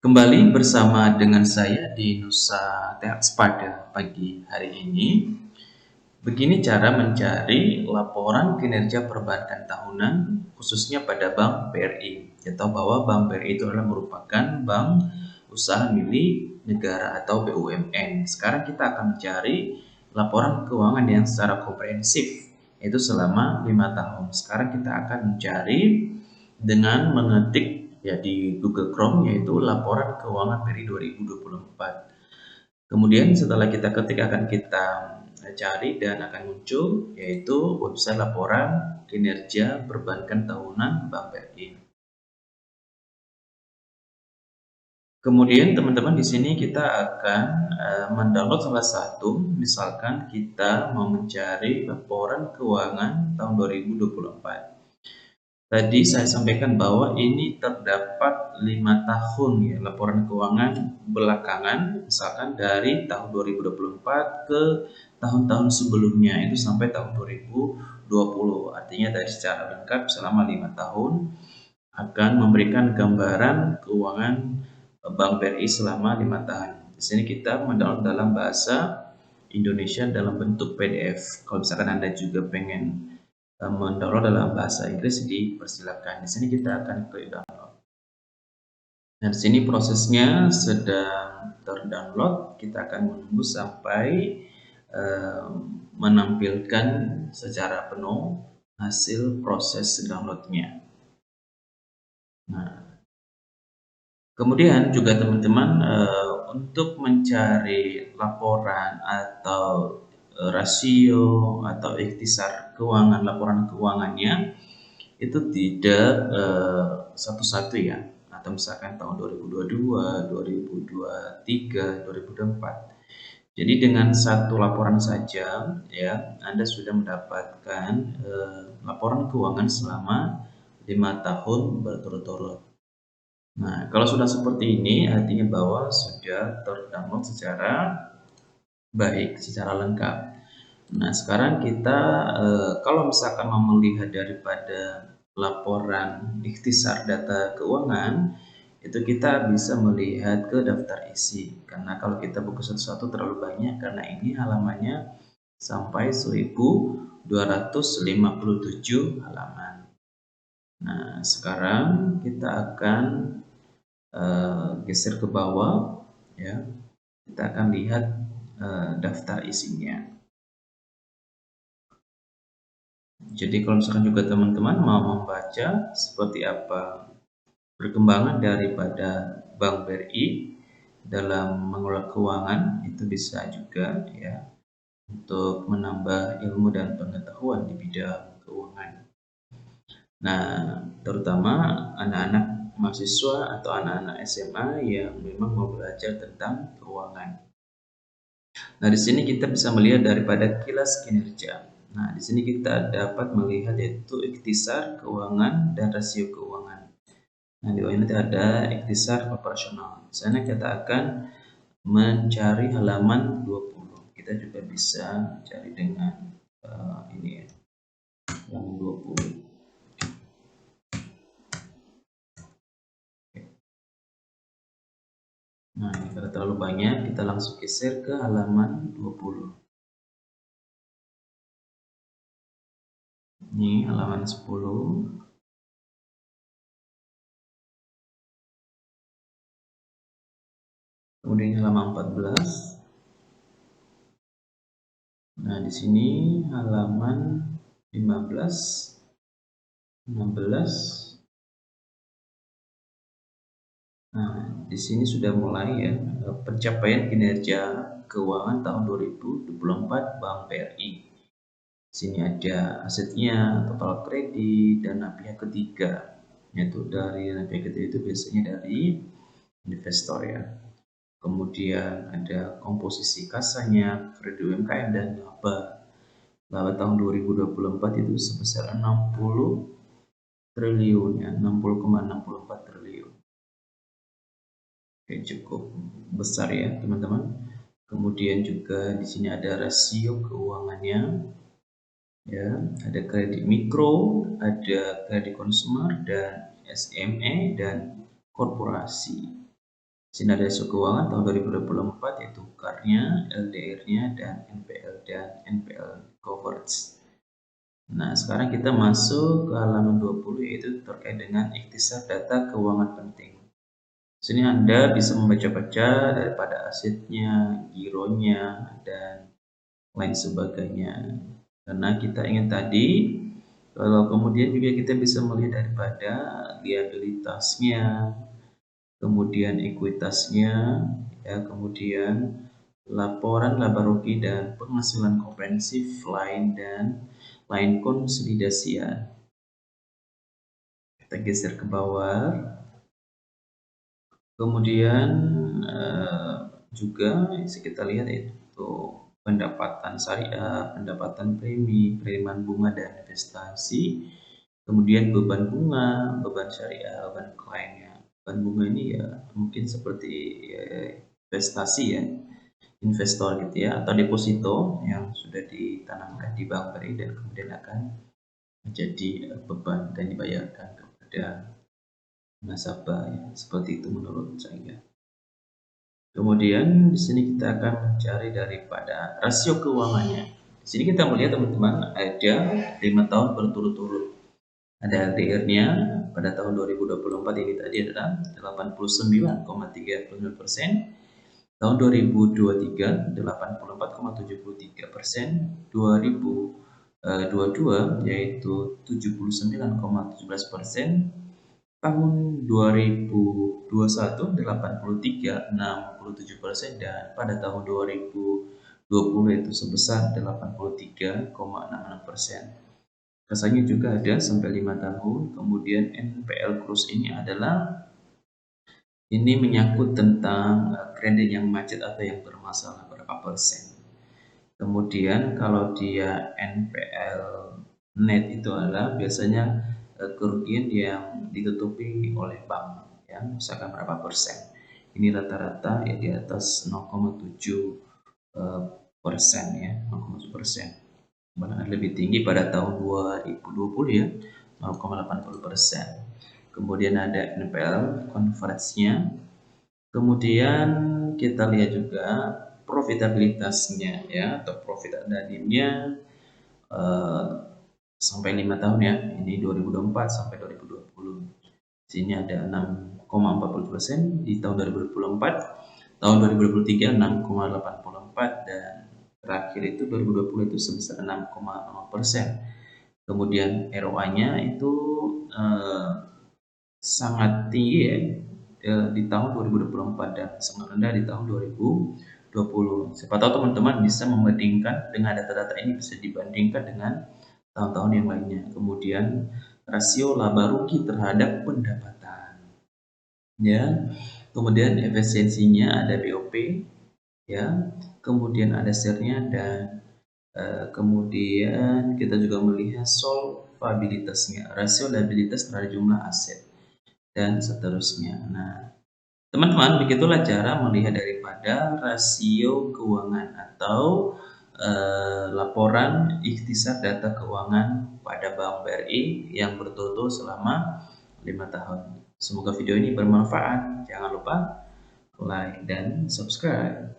Kembali bersama dengan saya di Nusa Tech pada pagi hari ini. Begini cara mencari laporan kinerja perbankan tahunan khususnya pada Bank BRI. Kita tahu bahwa Bank BRI itu adalah merupakan bank usaha milik negara atau BUMN. Sekarang kita akan mencari laporan keuangan yang secara komprehensif, yaitu selama 5 tahun. Sekarang kita akan mencari dengan mengetik ya di Google Chrome, yaitu laporan keuangan BRI 2024. Kemudian setelah kita ketik akan kita cari dan akan muncul yaitu website laporan kinerja perbankan tahunan Bank BRI. Kemudian teman-teman di sini kita akan mendownload salah satu, misalkan kita mau mencari laporan keuangan tahun 2024. Tadi saya sampaikan bahwa ini terdapat 5 tahun ya laporan keuangan belakangan, misalkan dari tahun 2024 ke tahun-tahun sebelumnya itu sampai tahun 2020. Artinya dari secara lengkap selama 5 tahun akan memberikan gambaran keuangan Bank BRI selama 5 tahun. Di sini kita mendownload dalam bahasa Indonesia dalam bentuk PDF. Kalau misalkan Anda juga pengen mendownload dalam bahasa Inggris, dipersilakan. Di sini kita akan klik download. Nah, di sini prosesnya sedang terdownload. Kita akan menunggu sampai menampilkan secara penuh hasil proses downloadnya. Nah, kemudian juga teman-teman untuk mencari laporan atau rasio atau ikhtisar keuangan, laporan keuangannya itu tidak satu-satu ya, atau misalkan tahun 2022, 2023, 2024. Jadi dengan satu laporan saja ya Anda sudah mendapatkan laporan keuangan selama 5 tahun berturut-turut. Nah, kalau sudah seperti ini artinya bahwa sudah terdownload secara baik, secara lengkap. Nah, sekarang kita kalau misalkan mau melihat daripada laporan ikhtisar data keuangan, itu kita bisa melihat ke daftar isi. Karena kalau kita buka satu-satu terlalu banyak, karena ini halamannya sampai 1257 halaman. Nah, sekarang kita akan geser ke bawah ya. Kita akan lihat daftar isinya. Jadi kalau misalkan juga teman-teman mau membaca seperti apa perkembangan daripada Bank BRI dalam mengelola keuangan, itu bisa juga ya untuk menambah ilmu dan pengetahuan di bidang keuangan. Nah, terutama anak-anak mahasiswa atau anak-anak SMA yang memang mau belajar tentang keuangan. Nah, di sini kita bisa melihat daripada kilas kinerja. Nah, di sini kita dapat melihat yaitu ikhtisar keuangan dan rasio keuangan. Nah, di bawah ini ada ikhtisar operasional. Di sana kita akan mencari halaman 20. Kita juga bisa cari dengan ini ya, halaman 20. Nah, ini karena terlalu banyak, kita langsung geser ke halaman 20. Ini halaman 10. Kemudian halaman 14. Nah, di sini halaman 15, 16. Nah, di sini sudah mulai ya pencapaian kinerja keuangan tahun 2024 Bank BRI. Di sini ada asetnya, total kredit, dana pihak ketiga. Yaitu dari dana pihak ketiga itu biasanya dari investor ya. Kemudian ada komposisi kasanya, kredit UMKM dan laba. Laba tahun 2024 itu sebesar 60 triliun ya, 60,64 triliun. Oke, cukup besar ya, teman-teman. Kemudian juga di sini ada rasio keuangannya. Ya, ada kredit mikro, ada kredit konsumer dan SME dan korporasi. Sini ada rasio keuangan tahun 2024 yaitu CAR-nya, LDR-nya, dan NPL coverage. Nah, sekarang kita masuk ke halaman 20 yaitu terkait dengan ikhtisar data keuangan penting. Sini Anda bisa membaca-baca daripada asetnya, gironya, dan lain sebagainya. Karena kita ingin tadi, kalau kemudian juga kita bisa melihat daripada liabilitasnya, kemudian ekuitasnya, ya, kemudian laporan laba rugi dan penghasilan komprehensif lain dan lain konsolidasian. Kita geser ke bawah. Kemudian juga kita lihat itu pendapatan syariah, pendapatan premi, penerimaan bunga dan investasi, kemudian beban bunga, beban syariah, beban kliennya. Beban bunga ini ya mungkin seperti investasi ya, investor gitu ya, atau deposito yang sudah ditanamkan di bank BRI dan kemudian akan menjadi beban dan dibayarkan kepada nasabah ya. Seperti itu menurut saya. Kemudian di sini kita akan mencari daripada rasio keuangannya. Di sini kita melihat teman-teman ada 5 tahun berturut-turut. Ada LDR-nya pada tahun 2024 ini tadi adalah 89,39%. Tahun 2023 84,73%. 2022 yaitu 79,17%. Tahun 2021 83,67% dan pada tahun 2020 itu sebesar 83,66%. Rasanya juga ada sampai 5 tahun. Kemudian NPL Cruise ini adalah menyangkut tentang kredit yang macet atau yang bermasalah berapa persen. Kemudian kalau dia NPL net itu adalah biasanya kerugian yang ditutupi oleh bank ya, misalkan berapa persen. Ini rata-rata ya di atas 0,7 persen ya, 0,7%. Bahkan lebih tinggi pada tahun 2020 ya, 0,80%. Kemudian ada NPL coverage-nya. Kemudian kita lihat juga profitabilitasnya ya, atau profit adadimnya sampai 5 tahun ya. Ini 2024 sampai 2020. Sini ada 6,40% di tahun 2024, tahun 2023 6,84 dan terakhir itu 2020 itu sebesar 6,0%. Kemudian ROA-nya itu sangat tinggi ya di tahun 2024 dan sangat rendah di tahun 2020. Siapa tahu teman-teman bisa membandingkan dengan data-data ini, bisa dibandingkan dengan tahun-tahun yang lainnya. Kemudian rasio laba rugi terhadap pendapatan ya, kemudian efisiensinya ada BOP ya, kemudian ada share-nya dan kemudian kita juga melihat solvabilitasnya, rasio liabilitas terhadap jumlah aset dan seterusnya. Nah, teman-teman, begitulah cara melihat daripada rasio keuangan atau laporan ikhtisar data keuangan pada Bank BRI yang berturut-turut selama 5 tahun. Semoga video ini bermanfaat. Jangan lupa like dan subscribe.